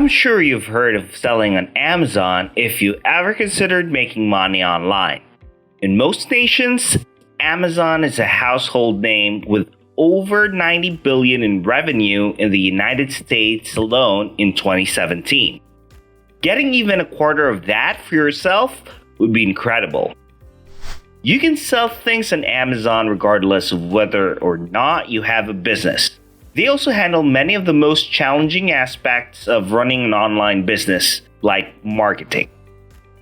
I'm sure you've heard of selling on Amazon if you ever considered making money online. In most nations, Amazon is a household name with over $90 billion in revenue in the United States alone in 2017. Getting even a quarter of that for yourself would be incredible. You can sell things on Amazon regardless of whether or not you have a business. They also handle many of the most challenging aspects of running an online business, like marketing.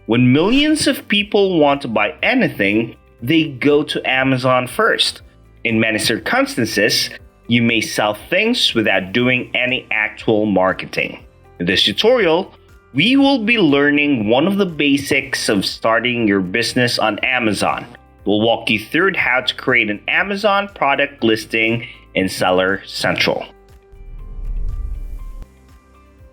When millions of people want to buy anything, they go to Amazon first. In many circumstances, you may sell things without doing any actual marketing. In this tutorial, we will be learning one of the basics of starting your business on Amazon. We'll walk you through how to create an Amazon product listing in Seller Central.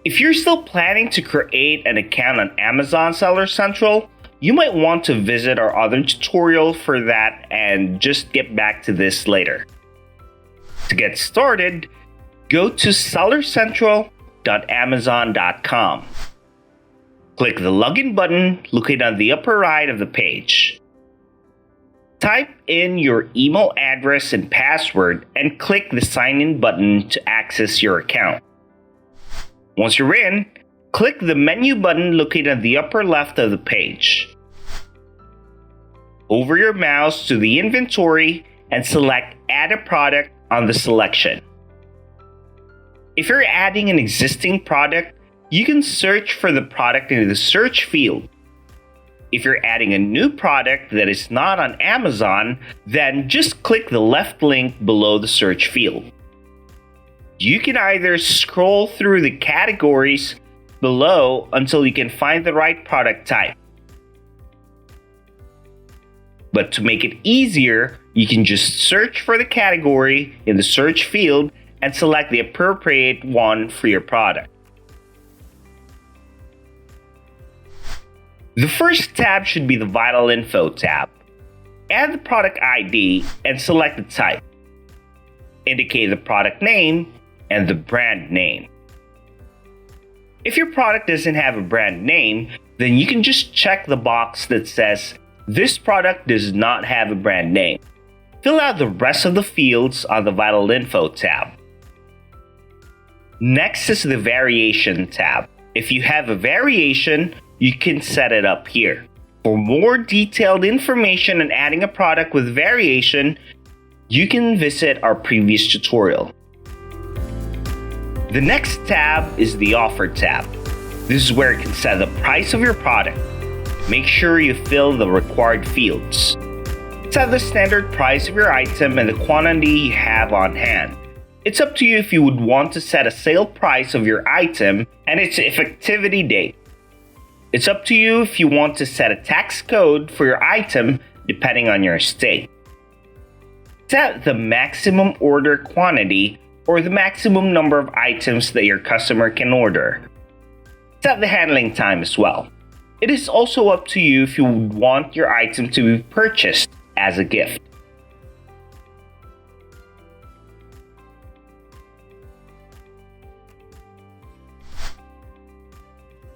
If you're still planning to create an account on Amazon Seller Central, you might want to visit our other tutorial for that and just get back to this later. To get started, go to sellercentral.amazon.com. Click the login button located on the upper right of the page. Type in your email address and password and click the sign in button to access your account. Once you're in, click the menu button located on the upper left of the page. Hover your mouse to the inventory and select Add a Product on the selection. If you're adding an existing product, you can search for the product in the search field. If you're adding a new product that is not on Amazon, then just click the left link below the search field. You can either scroll through the categories below until you can find the right product type. But to make it easier, you can just search for the category in the search field and select the appropriate one for your product. The first tab should be the Vital Info tab. Add the product ID and select the type. Indicate the product name and the brand name. If your product doesn't have a brand name, then you can just check the box that says, "This product does not have a brand name." Fill out the rest of the fields on the Vital Info tab. Next is the Variation tab. If you have a variation, you can set it up here. For more detailed information on adding a product with variation, you can visit our previous tutorial. The next tab is the Offer tab. This is where you can set the price of your product. Make sure you fill the required fields. Set the standard price of your item and the quantity you have on hand. It's up to you if you would want to set a sale price of your item and its effectivity date. It's up to you if you want to set a tax code for your item depending on your state. Set the maximum order quantity or the maximum number of items that your customer can order. Set the handling time as well. It is also up to you if you would want your item to be purchased as a gift.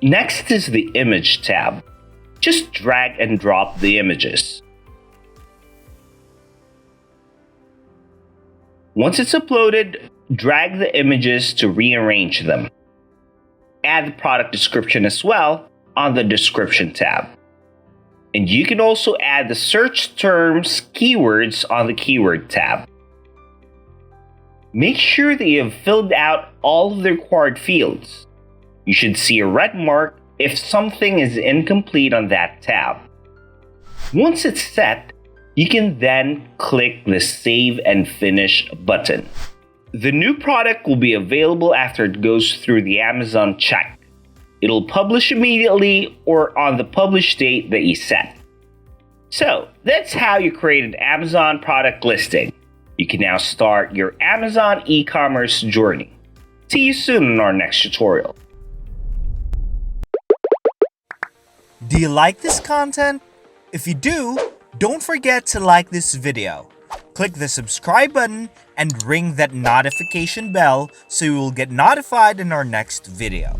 Next is the Image tab. Just drag and drop the images. Once it's uploaded, drag the images to rearrange them. Add the product description as well on the Description tab. And you can also add the search terms keywords on the Keyword tab. Make sure that you have filled out all of the required fields. You should see a red mark if something is incomplete on that tab. Once it's set, you can then click the Save and Finish button. The new product will be available after it goes through the Amazon check. It'll publish immediately or on the publish date that you set. So that's how you create an Amazon product listing. You can now start your Amazon e-commerce journey. See you soon in our next tutorial. Do you like this content? If you do, don't forget to like this video. Click the subscribe button and ring that notification bell so you will get notified in our next video.